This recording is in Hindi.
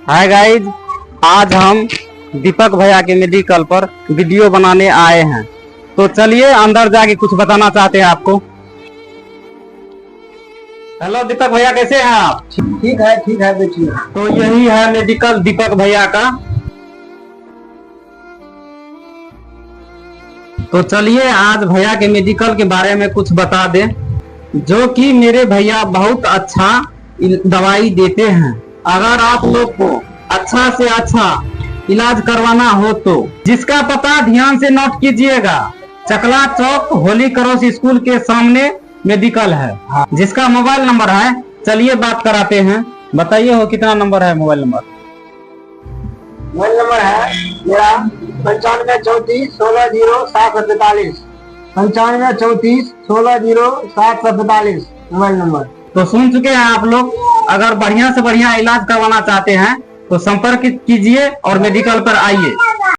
हाय गाइज, आज हम दीपक भैया के मेडिकल पर वीडियो बनाने आए हैं। तो चलिए अंदर जाके कुछ बताना चाहते हैं आपको। हेलो दीपक भैया, कैसे हैं आप? ठीक है बेटी। तो यही है मेडिकल दीपक भैया का। तो चलिए आज भैया के मेडिकल के बारे में कुछ बता दें, जो कि मेरे भैया बहुत अच्छा दवाई देते हैं। अगर आप लोग को अच्छा से अच्छा इलाज करवाना हो तो जिसका पता ध्यान से नोट कीजिएगा, चकला चौक होली क्रॉस स्कूल के सामने मेडिकल है, जिसका मोबाइल नंबर है। चलिए बात कराते हैं। बताइए हो कितना नंबर है मोबाइल नंबर? मोबाइल नंबर है मेरा 9534160745। 9534160745 मोबाइल नंबर। तो सुन चुके हैं आप लोग। अगर बढ़िया से बढ़िया इलाज करवाना चाहते हैं तो संपर्क कीजिए और मेडिकल पर आइए।